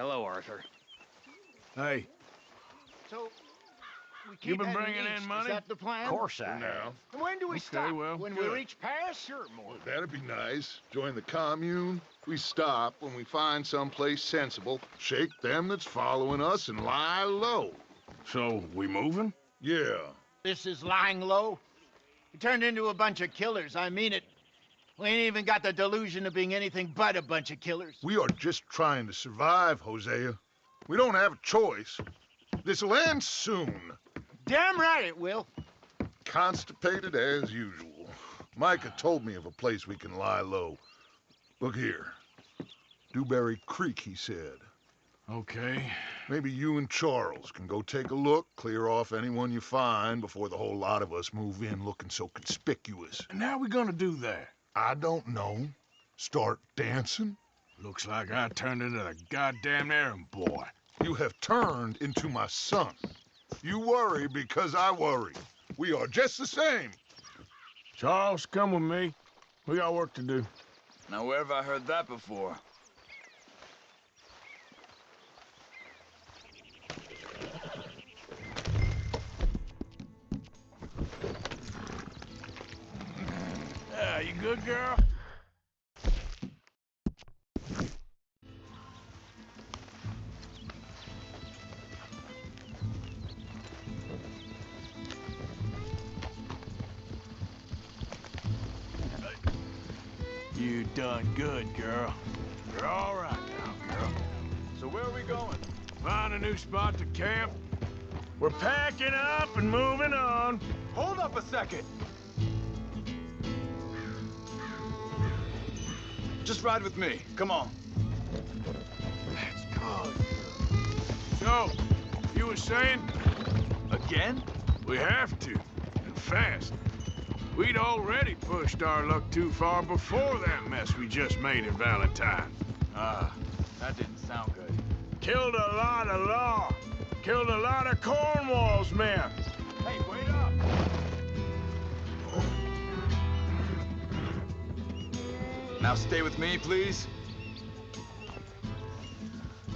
Hello, Arthur. Hey, So, we keep you been heading bringing east. in money? Is that the plan? Of course I For now. have. And when do we Okay, stop? well, when good. we reach Paris or more? Well, that'd be nice. Join the commune. We stop when we find someplace sensible, shake them that's following us, and lie low. so we moving? Yeah. This is lying low. We turned into a bunch of killers. I mean it. We ain't even got the delusion of being anything but a bunch of killers. We are just trying to survive, Hosea. We don't have a choice. This'll end soon. Damn right it will. Constipated as usual. Micah told me of a place we can lie low. Look here. Dewberry Creek, he said. Okay. Maybe you and Charles can go take a look, clear off anyone you find before the whole lot of us move in looking so conspicuous. And how we gonna do that? I don't know. Start dancing? Looks like I turned into the goddamn errand boy. You have turned into my son. You worry because I worry. We are just the same. Charles, come with me. We got work to do. Now, where have I heard that before? Yeah, you good, girl? You done good, girl. You're all right now, girl. So where are we going? Find a new spot to camp. We're packing up and moving on. Hold up a second! Just ride with me. Come on. Let's go. So, you were saying? Again? We have to, and fast. We'd already pushed our luck too far before that mess we just made in Valentine. Ah, that didn't sound good. Killed a lot of law. Killed a lot of Cornwall's men. Hey, wait up! Now stay with me, please.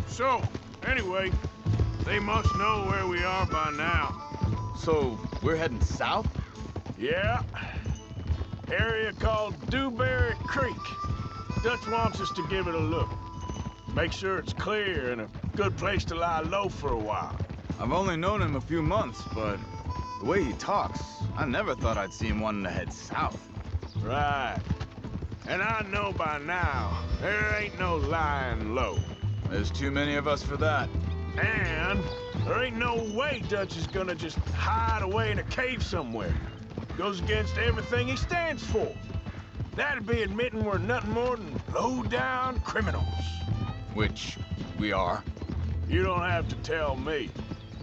So, anyway, they must know where we are by now. So, we're heading south? Yeah. Area called Dewberry Creek. Dutch wants us to give it a look. Make sure it's clear and a good place to lie low for a while. I've only known him a few months, but the way he talks, I never thought I'd see him wanting to head south. Right. And I know by now, there ain't no lying low. There's too many of us for that. And there ain't no way Dutch is gonna just hide away in a cave somewhere. Goes against everything he stands for. That'd be admitting we're nothing more than low-down criminals. Which we are. You don't have to tell me.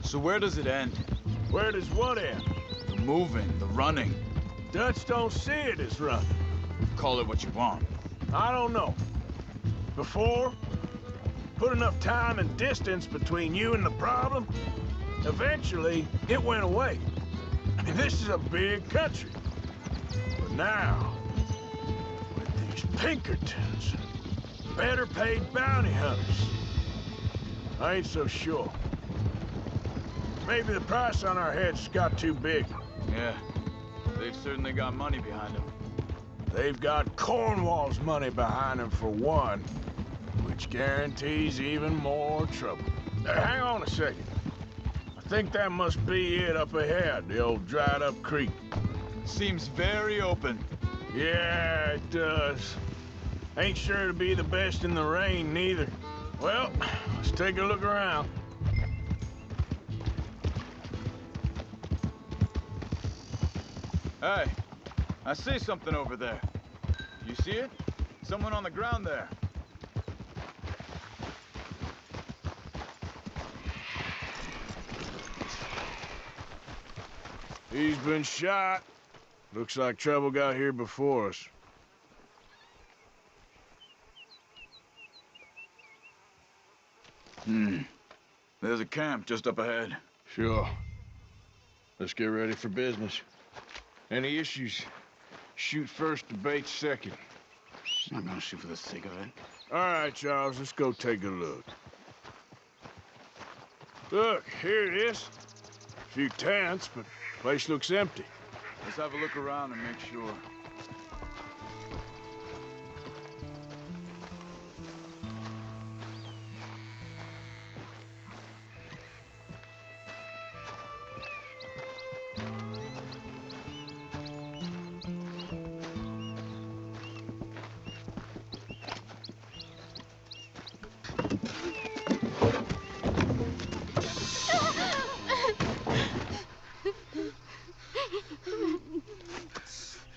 So where does it end? Where does what end? The moving, the running. Dutch don't see it as running. Call it what you want. I don't know. Before, put enough time and distance between you and the problem, eventually it went away. I mean, this is a big country. But now, with these Pinkertons, better paid bounty hunters, I ain't so sure. Maybe the price on our heads got too big. Yeah, they've certainly got money behind them. They've got Cornwall's money behind them for one, which guarantees even more trouble. Hang on a second. I think that must be it up ahead, the old dried-up creek. Seems very open. Yeah, it does. Ain't sure to be the best in the rain, neither. Well, let's take a look around. Hey, I see something over there. You see it? Someone on the ground there. He's been shot. Looks like trouble got here before us. There's a camp just up ahead. Sure. Let's get ready for business. Any issues? Shoot first, debate second. I'm not gonna shoot for the sake of it. All right, Charles, let's go take a look. Look, here it is. A few tents, but place looks empty. Let's have a look around and make sure.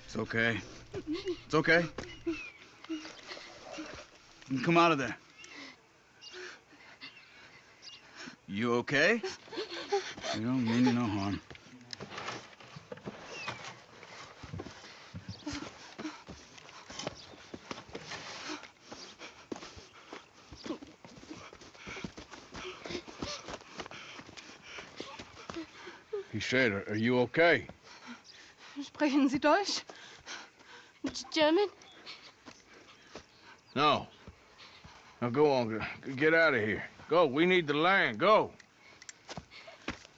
It's okay. It's okay. You can come out of there. You okay? You don't mean you no harm. He said, are you okay? Sprechen Sie Deutsch? German? No. Now go on, get out of here. Go, we need the land, go.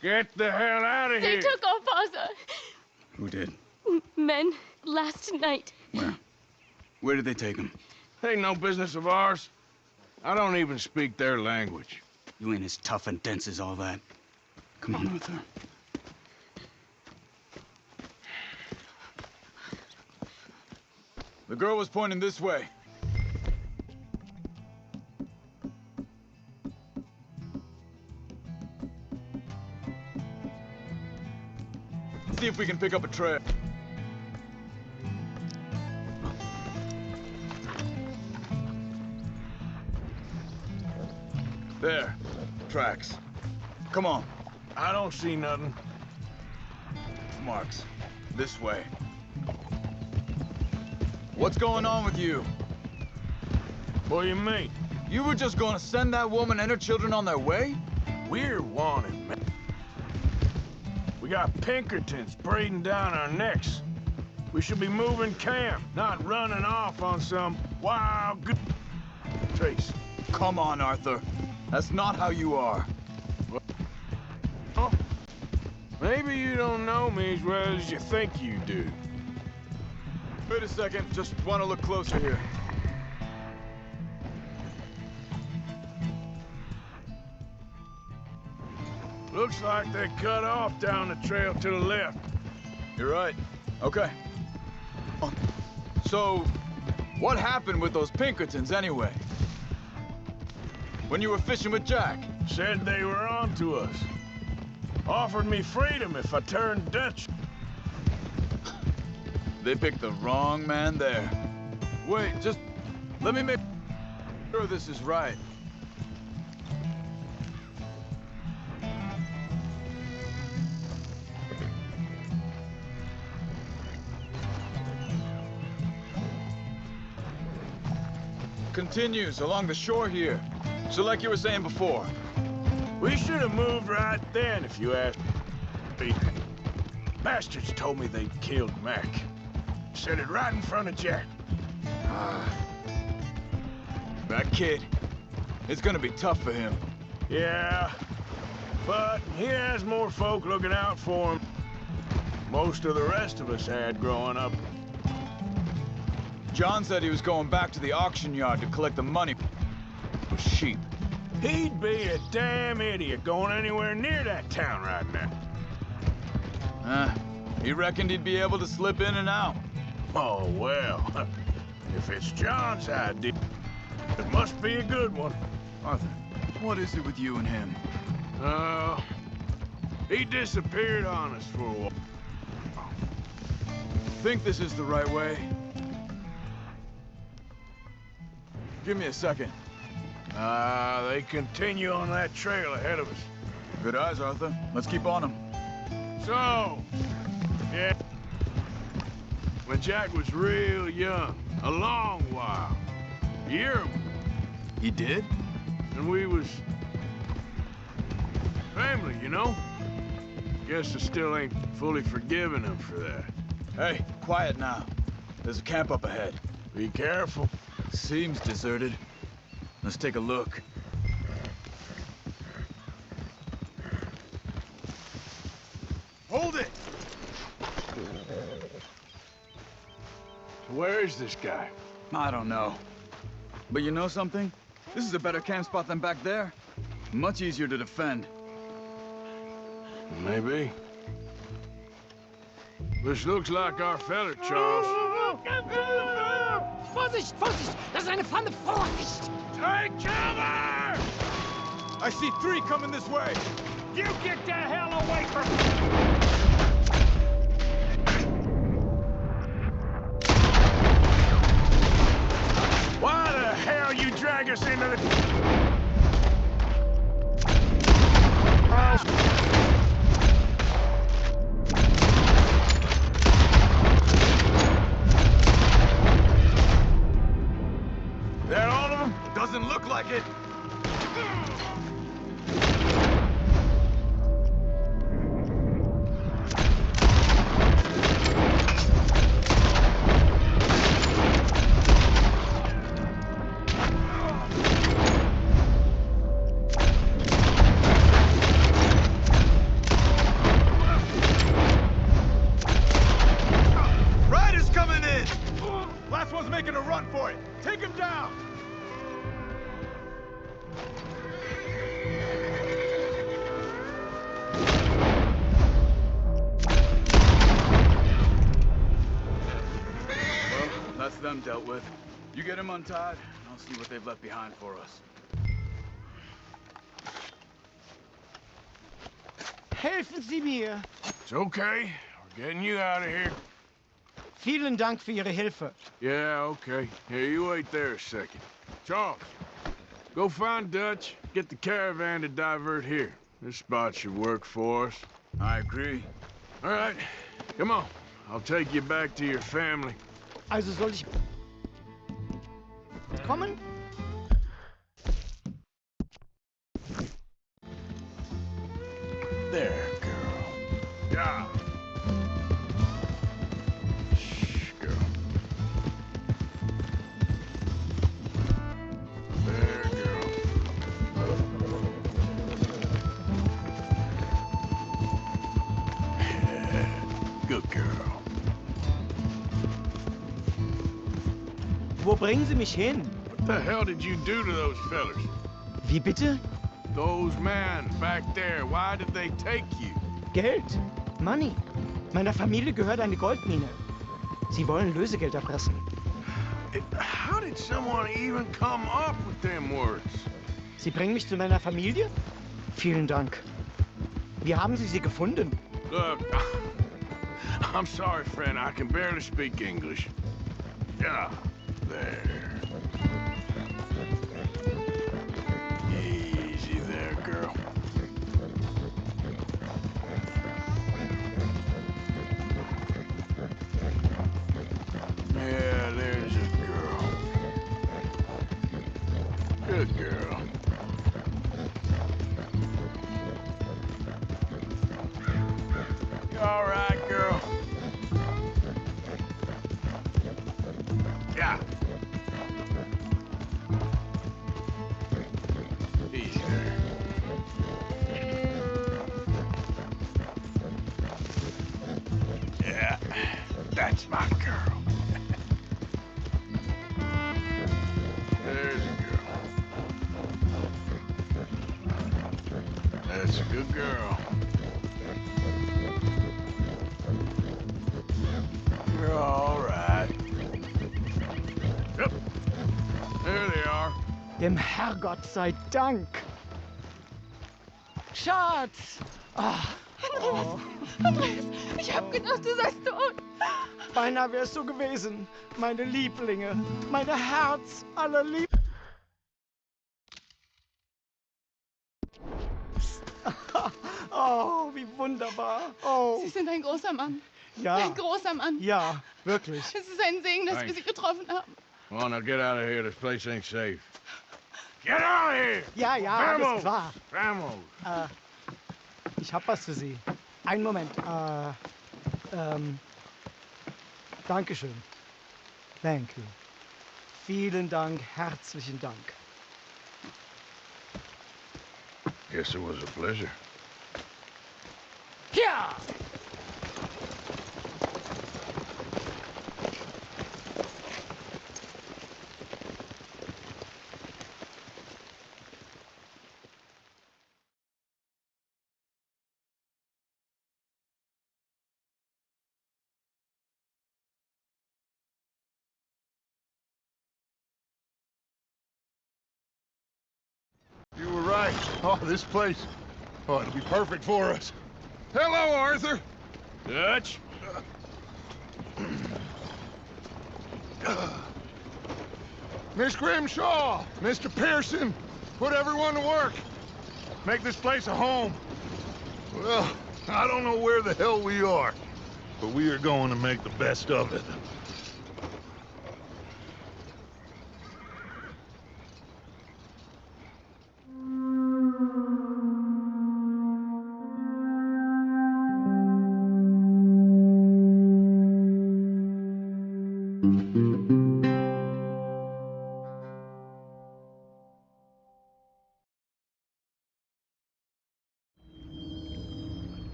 Get the hell out of They here. took our father. Who did? Men, last night. Where? Where did they take him? Ain't no business of ours. I don't even speak their language. You ain't as tough and dense as all that. Come on, Arthur. The girl was pointing this way. Let's see if we can pick up a trail. There. Tracks. Come on. I don't see nothing. Marks. This way. What's going on with you? What do you mean? You were just gonna send that woman and her children on their way? We're wanted, man. We got Pinkertons breathing down our necks. We should be moving camp, not running off on some wild good chase. Come on, Arthur. That's not how you are. Oh, maybe you don't know me as well as you think you do. Wait a second. Just want to look closer here. Looks like they cut off down the trail to the left. You're right. Okay. So, what happened with those Pinkertons anyway? When you were fishing with Jack? Said they were on to us. Offered me freedom if I turned Dutch. They picked the wrong man there. Wait, just let me make sure this is right. Continues along the shore here. So like you were saying before. We should have moved right then, if you ask me. Bastards told me they'd killed Mac. Said it right in front of Jack. That kid, it's gonna be tough for him. Yeah, but he has more folk looking out for him. Most of the rest of us had growing up. John said he was going back to the auction yard to collect the money for sheep. He'd be a damn idiot going anywhere near that town right now. He reckoned he'd be able to slip in and out. Oh, well, if it's John's idea, it must be a good one. Arthur, what is it with you and him? He disappeared on us for a while. Think this is the right way? Give me a second. They continue on that trail ahead of us. Good eyes, Arthur. Let's keep on them. So, yeah, when Jack was real young, a long while, a year, He did? and we was family, you know? Guess I still ain't fully forgiven him for that. Hey, quiet now. There's a camp up ahead. Be careful. Seems deserted. Let's take a look. Where is this guy? I don't know. But you know something? This is a better camp spot than back there. Much easier to defend. Maybe. This looks like our fella, Charles. Vorsicht, Vorsicht! Das ist eine Pfanne! Vorsicht! Take cover! I see 3 coming this way. You get the hell away from me! Why the hell you drag us into the... That all of them? Doesn't look like it. Riders coming in! Last one's making a run for it. Take him down! Well, that's them dealt with. You get them untied, and I'll see what they've left behind for us. Helfen Sie mir! It's okay. We're getting you out of here. Vielen Dank für Ihre Hilfe. Yeah, okay. Here, you wait there a second. Charles, go find Dutch. Get the caravan to divert here. This spot should work for us. I agree. All right, come on. I'll take you back to your family. Also soll ich kommen? There, girl. Yeah. Shh, girl. There, girl. Good girl. Wo bringen Sie mich hin? What the hell did you do to those fellas? Wie bitte? Those men back there, why did they take you? Geld. Money. Meiner Familie gehört eine Goldmine. Sie wollen Lösegeld erpressen. How did someone even come up with them words? Sie bringen mich zu meiner Familie? Vielen Dank. Wie haben Sie sie gefunden? Look, I'm sorry, friend. I can barely speak English. Yeah, there. Easy there, girl. Yeah, there's a girl. Good girl. You all right, girl? Yeah. Easy there. Yeah, that's my girl. There's a girl. That's a good girl. You're all right. Yep. There they are. Dem Herrgott sei Dank. Schatz! Ah, oh, Andreas, ich hab gedacht, du seist tot. beinahe wär's so gewesen. Meine Lieblinge, meine Herz allerlieb. Oh, wie wunderbar. Oh, Sie sind ein großer Mann. ja, Ein großer Mann. ja, wirklich. Es ist ein Segen, dass wir Thanks. Sie getroffen haben. Come on, now get out of here. This place ain't safe. Get out of here! Ja, ja, alles Vamos! klar. Vamos! Ich hab was für Sie. Einen Moment. Dankeschön. Thank you. Vielen Dank, herzlichen Dank. Guess it was a pleasure. Ja! Oh, this place. Oh, it'll be perfect for us. Hello, Arthur. Dutch? Miss Grimshaw, Mr. Pearson, put everyone to work. Make this place a home. Well, I don't know where the hell we are, but we are going to make the best of it.